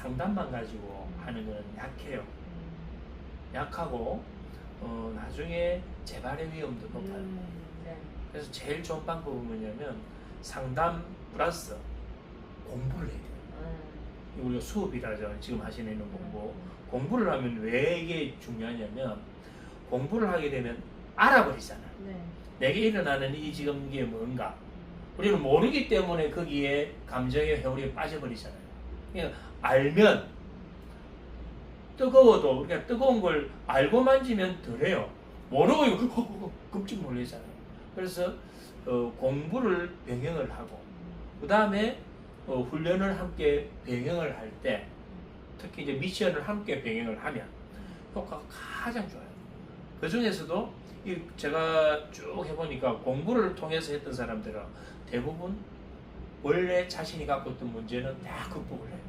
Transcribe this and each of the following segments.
상담만 가지고 하는 건 약해요. 약하고 나중에 재발의 위험도 높아요. 네. 그래서 제일 좋은 방법은 뭐냐면 상담 플러스 공부를 해야 돼요. 우리가 수업이라죠. 지금 하시는 있는 공부. 공부를 하면 왜 이게 중요하냐면 공부를 하게 되면 알아버리잖아요. 네. 내게 일어나는 이 지금 이게 뭔가. 우리는 모르기 때문에 거기에 감정의 회오리에 빠져버리잖아요. 그러니까 알면 뜨거워도 그러니까 뜨거운 걸 알고 만지면 덜해요. 모르고 이거 끔찍 놀라잖아요. 그래서 공부를 병행을 하고 그 다음에 훈련을 함께 병행을 할 때 특히 이제 미션을 함께 병행을 하면 효과가 가장 좋아요. 그 중에서도 제가 쭉 해보니까 공부를 통해서 했던 사람들은 대부분 원래 자신이 갖고 있던 문제는 다 극복을 해요.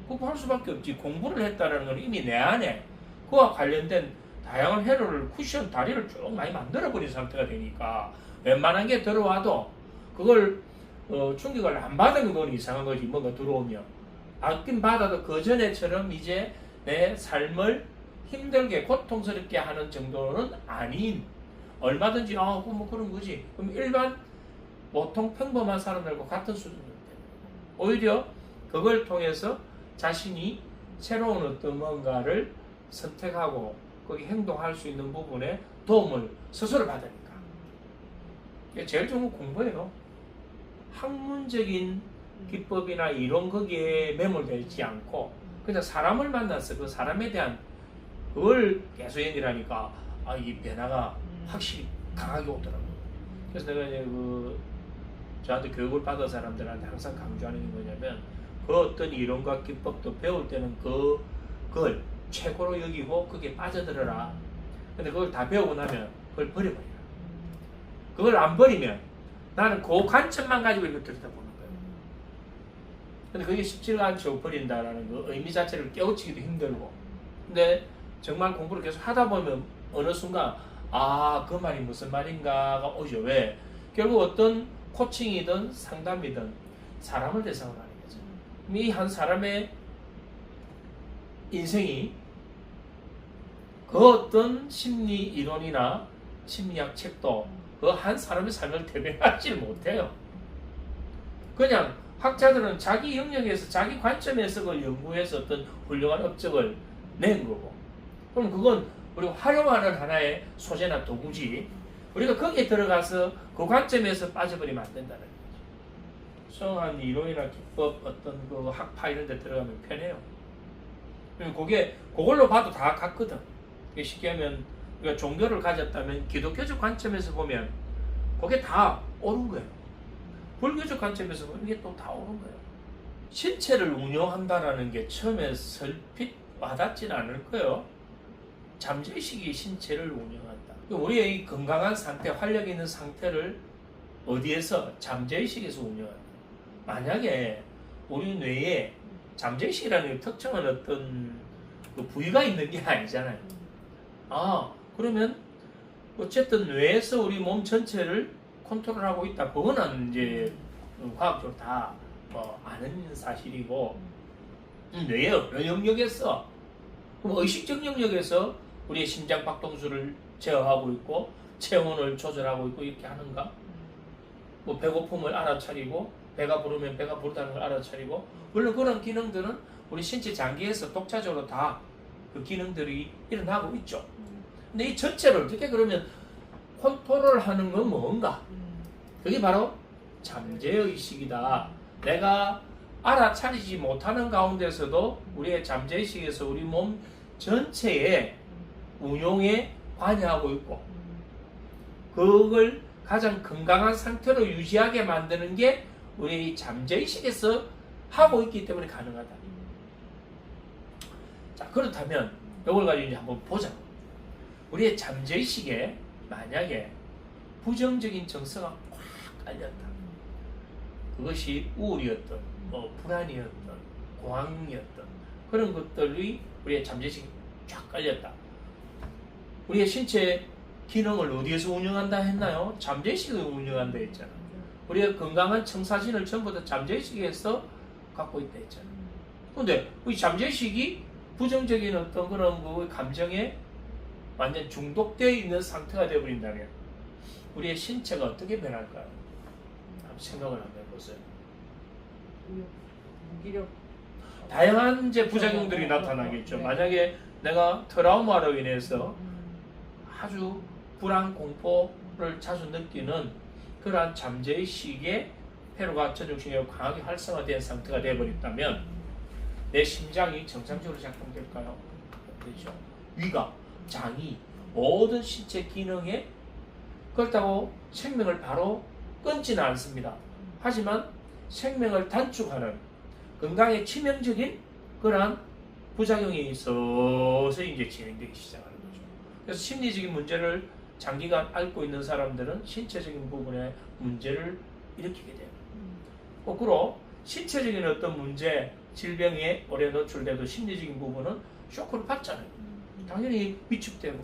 극복할 수밖에 없지. 공부를 했다는 건 이미 내 안에 그와 관련된 다양한 회로를 쿠션 다리를 쭉 많이 만들어버린 상태가 되니까 웬만한 게 들어와도 그걸 충격을 안 받은 건 이상한 거지. 뭔가 들어오면 받긴 받아도 그 전에처럼 이제 내 삶을 힘들게 고통스럽게 하는 정도는 아닌 얼마든지 뭐 그런 거지. 그럼 일반 보통 평범한 사람들과 같은 수준입니다. 오히려 그걸 통해서 자신이 새로운 어떤 뭔가를 선택하고 거기 행동할 수 있는 부분에 도움을 스스로 받으니까. 제일 좋은 건 공부예요. 학문적인 기법이나 이론 거기에 매몰되지 않고 그냥 사람을 만나서 그 사람에 대한 그걸 계속연이라니까 이 변화가 확실히 강하게 오더라고요. 그래서 내가 이제 저한테 교육을 받은 사람들한테 항상 강조하는 게 뭐냐면 그 어떤 이론과 기법도 배울 때는 그걸 최고로 여기고 그게 빠져들어라. 근데 그걸 다 배우고 나면 그걸 버려버려라. 그걸 안 버리면 나는 그 관점만 가지고 이걸 들여다보는 거예요. 근데 그게 쉽지가 않죠. 버린다라는 그 의미 자체를 깨우치기도 힘들고. 근데 정말 공부를 계속 하다 보면 어느 순간 그 말이 무슨 말인가가 오죠. 왜? 결국 어떤 코칭이든 상담이든 사람을 대상으로 하는 거죠. 이 한 사람의 인생이 그 어떤 심리 이론이나 심리학 책도 그 한 사람의 삶을 대변하지 못해요. 그냥 학자들은 자기 영역에서 자기 관점에서 그걸 연구해서 어떤 훌륭한 업적을 낸 거고, 그럼 그건 우리가 활용하는 하나의 소재나 도구지 우리가 거기에 들어가서 그 관점에서 빠져버리면 안 된다는 거죠. 수용한 이론이나 기법 어떤 그 학파 이런 데 들어가면 편해요. 그걸로 봐도 다 같거든. 쉽게 하면 우리가 종교를 가졌다면 기독교적 관점에서 보면 그게 다 옳은 거예요. 불교적 관점에서 보면 이게 또 다 옳은 거예요. 신체를 운영한다라는 게 처음에 설핏 와닿지는 않을 거예요. 잠재의식이 신체를 운영한다. 우리의 이 건강한 상태, 활력 있는 상태를 어디에서? 잠재의식에서 운영한다. 만약에 우리 뇌에 잠재의식이라는 특정한 어떤 그 부위가 있는 게 아니잖아요. 그러면 어쨌든 뇌에서 우리 몸 전체를 컨트롤하고 있다. 그거는 이제 과학적으로 다 아는 사실이고, 뇌의 어느 영역에서, 그럼 의식적 영역에서 우리의 심장 박동수를 제어하고 있고 체온을 조절하고 있고 이렇게 하는가? 배고픔을 알아차리고 배가 부르면 배가 부르다는 걸 알아차리고, 물론 그런 기능들은 우리 신체 장기에서 독자적으로 다 그 기능들이 일어나고 있죠. 근데 이 전체를 어떻게 그러면 컨트롤하는 건 뭔가? 그게 바로 잠재의식이다. 내가 알아차리지 못하는 가운데서도 우리의 잠재의식에서 우리 몸 전체의 운용에 관여하고 있고, 그걸 가장 건강한 상태로 유지하게 만드는 게 우리 잠재의식에서 하고 있기 때문에 가능하다. 자, 그렇다면 이걸 가지고 이제 한번 보자. 우리의 잠재의식에 만약에 부정적인 정서가 꽉 깔렸다. 그것이 우울이었던, 불안이었던, 공황이었던 그런 것들이 우리의 잠재의식에 쫙 깔렸다. 우리의 신체 기능을 어디에서 운영한다 했나요? 잠재의식을 운영한다 했잖아. 우리가 건강한 청사진을 전부 다 잠재의식에서 갖고 있다 했잖아. 근데 우리 잠재의식이 부정적인 어떤 그런 그 감정에 완전 중독되어 있는 상태가 되어버린다면 우리의 신체가 어떻게 변할까요? 한번 생각을 한번 해보세요. 무기력. 다양한 이제 부작용들이 나타나겠죠. 네. 만약에 내가 트라우마로 인해서 아주 불안, 공포를 자주 느끼는 그러한 잠재의식의 회로가 전중신경이 강하게 활성화된 상태가 되어버렸다면 내 심장이 정상적으로 작동될까요? 그렇죠. 위가, 장이, 모든 신체 기능에 그렇다고 생명을 바로 끊지는 않습니다. 하지만 생명을 단축하는 건강에 치명적인 그러한 부작용이 있어서 이제 진행되기 시작하는 거죠. 그래서 심리적인 문제를 장기간 앓고 있는 사람들은 신체적인 부분에 문제를 일으키게 돼요. 거꾸로 신체적인 어떤 문제, 질병에 오래 노출돼도 심리적인 부분은 쇼크를 받잖아요. 당연히 위축되고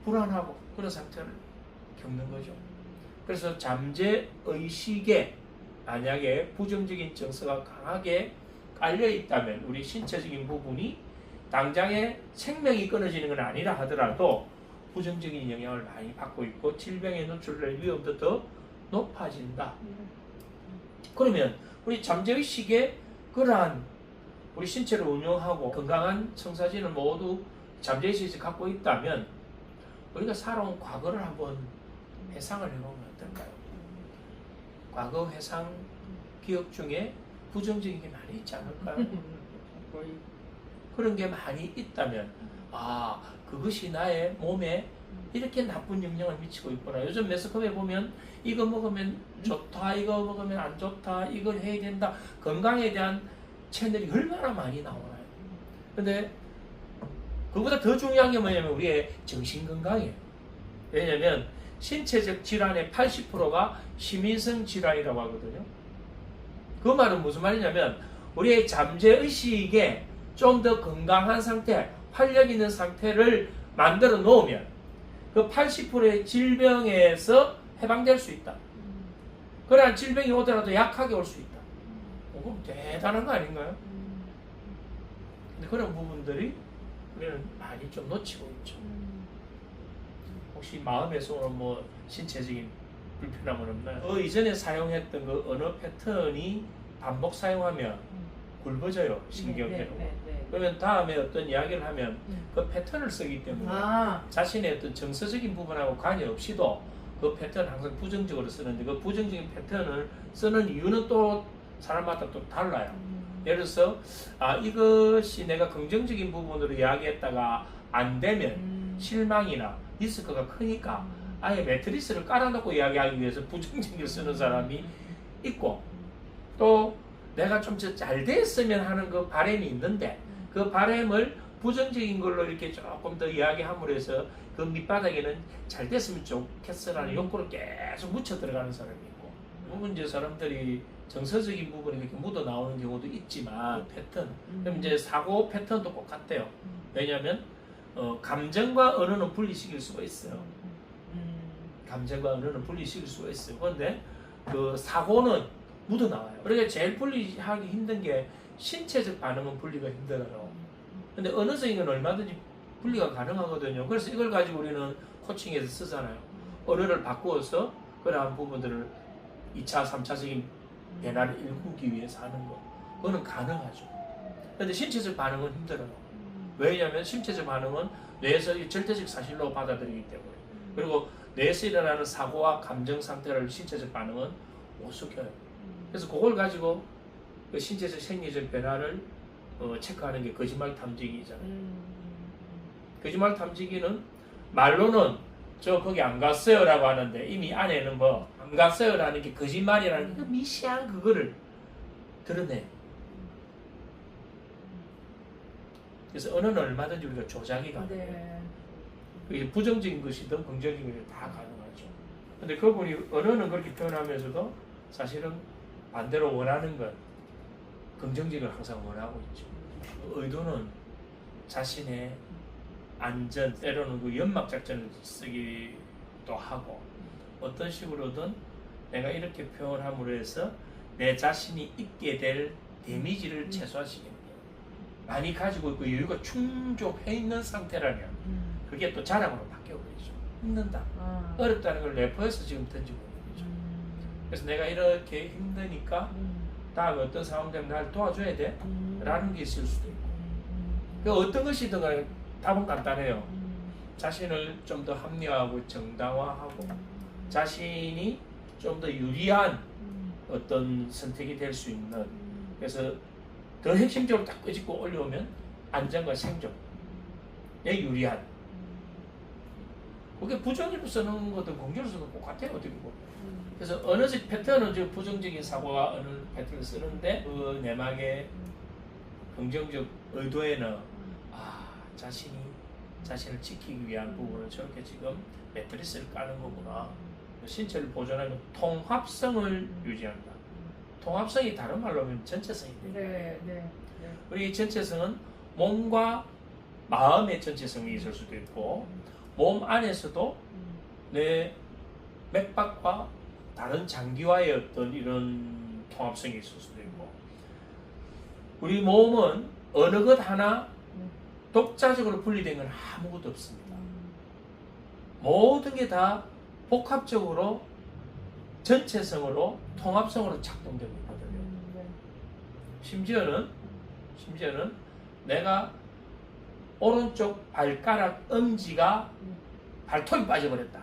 불안하고 그런 상태를 겪는 거죠. 그래서 잠재의식에 만약에 부정적인 정서가 강하게 깔려 있다면 우리 신체적인 부분이 당장에 생명이 끊어지는 건 아니라 하더라도 부정적인 영향을 많이 받고 있고 질병에 노출될 위험도 더 높아진다. 그러면 우리 잠재의식에 그러한 우리 신체를 운영하고 건강한 청사진을 모두 잠재의식이 갖고 있다면 우리가 살아온 과거를 한번 회상을 해보면 어떨까요? 과거 회상 기억 중에 부정적인 게 많이 있지 않을까요? 그런 게 많이 있다면 아 그것이 나의 몸에 이렇게 나쁜 영향을 미치고 있구나. 요즘 매스컴에 보면 이거 먹으면 좋다, 이거 먹으면 안 좋다, 이걸 해야 된다. 건강에 대한 채널이 얼마나 많이 나오나요? 근데 그보다 더 중요한 게 뭐냐면 우리의 정신건강이에요. 왜냐면 신체적 질환의 80%가 심인성 질환이라고 하거든요. 그 말은 무슨 말이냐면 우리의 잠재의식에 좀 더 건강한 상태, 활력 있는 상태를 만들어 놓으면 그 80%의 질병에서 해방될 수 있다. 그러나 질병이 오더라도 약하게 올 수 있다. 그럼 대단한 거 아닌가요? 근데 그런 부분들이 우리는 많이 좀 놓치고 있죠. 혹시 마음에서 오는 뭐 신체적인 불편함은 없나요? 그 이전에 사용했던 그 언어 패턴이 반복 사용하면 굵어져요, 신경회로. 그러면 다음에 어떤 이야기를 하면 그 패턴을 쓰기 때문에 자신의 어떤 정서적인 부분하고 관계없이도 그 패턴을 항상 부정적으로 쓰는데 그 부정적인 패턴을 쓰는 이유는 또 사람마다 또 달라요. 예를 들어서 이것이 내가 긍정적인 부분으로 이야기했다가 안 되면 실망이나 리스크가 크니까 아예 매트리스를 깔아놓고 이야기하기 위해서 부정적으로 쓰는 사람이 있고 또 내가 좀 잘 됐으면 하는 그 바람이 있는데 그 바람을 부정적인 걸로 이렇게 조금 더 이야기함으로 해서 그 밑바닥에는 잘 됐으면 좋겠어라는 욕구를 계속 묻혀 들어가는 사람이 있고 물론 이제 사람들이 정서적인 부분이 그렇게 묻어 나오는 경우도 있지만 패턴 그럼 이제 사고 패턴도 똑같대요. 왜냐하면 감정과 언어는 분리시킬 수가 있어요. 감정과 언어는 분리시킬 수가 있어요. 그런데 그 사고는 묻어 나와요. 그러니까 제일 분리하기 힘든 게 신체적 반응은 분리가 힘들어요. 근데 언어적인 건 얼마든지 분리가 가능하거든요. 그래서 이걸 가지고 우리는 코칭에서 쓰잖아요. 언어를 바꾸어서 그러한 부분들을 2차, 3차적인 변화를 일구기 위해서 하는 거. 그거는 가능하죠. 근데 신체적 반응은 힘들어요. 왜냐하면 신체적 반응은 뇌에서 절대적 사실로 받아들이기 때문에. 그리고 뇌에서 일어나는 사고와 감정 상태를 신체적 반응은 못 숙여요. 그래서 그걸 가지고 그 신체적 생리적 변화를 체크하는 게 거짓말 탐지기잖아요. 거짓말 탐지기는 말로는 저 거기 안 갔어요 라고 하는데 이미 안에는 뭐 안 갔어요 라는 게 거짓말이라는 그 미세한 그거를 드러내. 그래서 언어는 얼마든지 우리가 조작이 가능해요. 그게 부정적인 것이든 긍정적인 것이든 다 가능하죠. 근데 그분이 언어는 그렇게 표현하면서도 사실은 반대로 원하는 건 긍정적인 걸 항상 원하고 있죠. 의도는 자신의 안전, 때로는 그 연막 작전을 쓰기도 하고 어떤 식으로든 내가 이렇게 표현함으로 해서 내 자신이 있게 될 데미지를 최소화시키는 거예요. 많이 가지고 있고 여유가 충족해 있는 상태라면 그게 또 자랑으로 바뀌어버리죠. 힘든다. 어렵다는 걸 내포해서 지금 던지고 있는 거죠. 그래서 내가 이렇게 힘드니까 다음에 어떤 상황 되면 날 도와줘야 돼? 라는 게 있을 수도 있고. 그 어떤 것이든 간에 답은 간단해요. 자신을 좀 더 합리화하고 정당화하고 자신이 좀 더 유리한 어떤 선택이 될 수 있는, 그래서 더 핵심적으로 딱 끄집고 올려오면 안전과 생존에 유리한, 그게 부정으로 쓰는 것도 긍정으로 쓰는 것 똑같아요. 어떻게 보면. 그래서 어느 패턴은 저 부정적인 사고가 어느 패턴을 쓰는데 그 내막의 긍정적 의도에는 자신을 지키기 위한 부분을 저렇게 지금 매트리스를 까는 거구나. 신체를 보존하면 통합성을 유지한다. 통합성이 다른 말로 하면 전체성이 됩니다. 우리 전체성은 몸과 마음의 전체성이 있을 수도 있고 몸 안에서도 내 맥박과 다른 장기와의 어떤 이런 통합성이 있을 수도 있고, 우리 몸은 어느 것 하나 독자적으로 분리된 건 아무것도 없습니다. 모든 게 다 복합적으로 전체성으로 통합성으로 작동되고 있거든요. 심지어는 내가 오른쪽 발가락 엄지가 발톱이 빠져버렸다.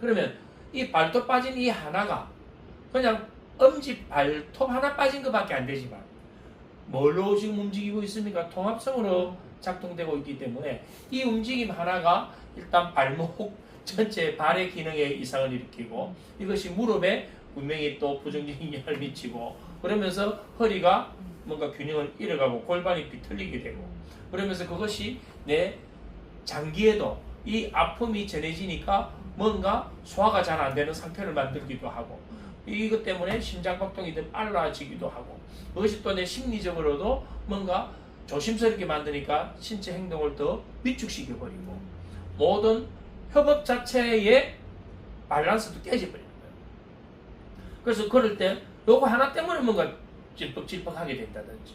그러면 이 발톱 빠진 이 하나가 그냥 엄지 발톱 하나 빠진 것밖에 안 되지만 뭘로 지금 움직이고 있습니까? 통합성으로 작동되고 있기 때문에 이 움직임 하나가 일단 발목 전체 발의 기능에 이상을 일으키고 이것이 무릎에 분명히 또 부정적인 영향을 미치고 그러면서 허리가 뭔가 균형을 잃어가고 골반이 비틀리게 되고 그러면서 그것이 내 장기에도 이 아픔이 전해지니까 뭔가 소화가 잘 안 되는 상태를 만들기도 하고 이것 때문에 심장박동이 더 빨라지기도 하고 그것이 또 내 심리적으로도 뭔가 조심스럽게 만드니까 신체 행동을 더 위축시켜버리고 모든 협업 자체의 밸런스도 깨져버리는 거예요. 그래서 그럴 때 요거 하나 때문에 뭔가 찔퍽찔퍽하게 된다든지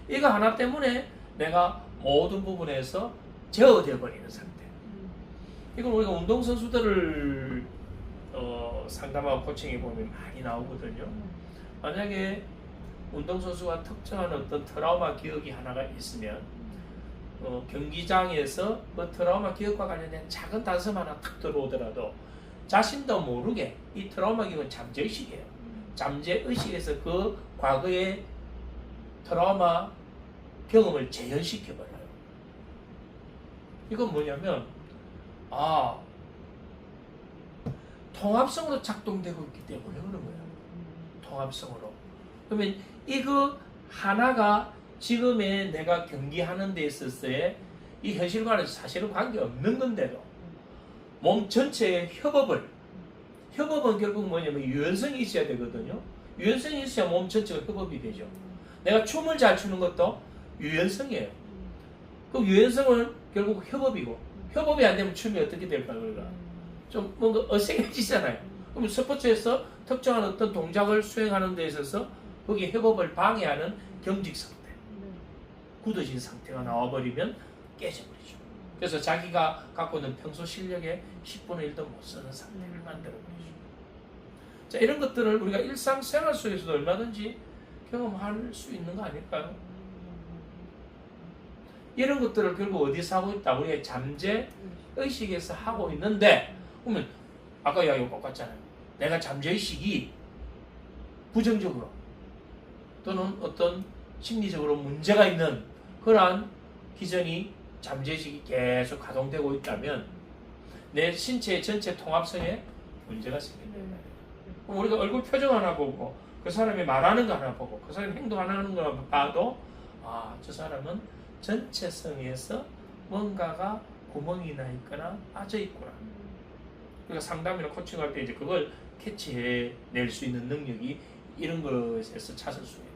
이거 하나 때문에 내가 모든 부분에서 제어되어 버리는 상태. 이걸 우리가 운동선수들을 상담하고 코칭해 보면 많이 나오거든요. 만약에 운동선수가 특정한 어떤 트라우마 기억이 하나가 있으면 경기장에서 그 트라우마 기억과 관련된 작은 단서 하나 탁 들어오더라도 자신도 모르게 이 트라우마 기억은 잠재의식이에요. 잠재의식에서 그 과거의 트라우마 경험을 재현시켜버려요. 이건 뭐냐면 통합성으로 작동되고 있기 때문에 그런 거예요. 통합성으로. 그러면 이거 하나가 지금의 내가 경기하는 데 있어서의 이 현실과는 사실은 관계없는 건데도 몸 전체의 협업은 결국 뭐냐면 유연성이 있어야 되거든요. 유연성이 있어야 몸 전체가 협업이 되죠. 내가 춤을 잘 추는 것도 유연성이에요. 그 유연성은 결국 협업이고 협업이 안 되면 춤이 어떻게 될까요? 그러니까 좀 뭔가 어색해지잖아요. 그럼 스포츠에서 특정한 어떤 동작을 수행하는 데 있어서 거기에 협업을 방해하는 경직 상태, 굳어진 상태가 나와버리면 깨져버리죠. 그래서 자기가 갖고 있는 평소 실력의 10분의 1도 못 쓰는 상태를 만들어버리죠. 자, 이런 것들을 우리가 일상생활 속에서도 얼마든지 경험할 수 있는 거 아닐까요? 이런 것들을 결국 어디서 하고 있다? 우리의 잠재의식에서 하고 있는데 그러면 아까 이야기가 똑같잖아요. 내가 잠재의식이 부정적으로 또는 어떤 심리적으로 문제가 있는 그러한 기전이 잠재의식이 계속 가동되고 있다면 내 신체의 전체 통합성에 문제가 생긴다. 그럼 우리가 얼굴 표정 하나 보고 그 사람이 말하는 거 하나 보고 그 사람이 행동 하나 하는 거 봐도 저 사람은 전체성에서 뭔가가 구멍이 나 있거나 빠져 있구나. 그러니까 상담이나 코칭할 때 이제 그걸 캐치해낼 수 있는 능력이 이런 것에서 찾을 수 있어요.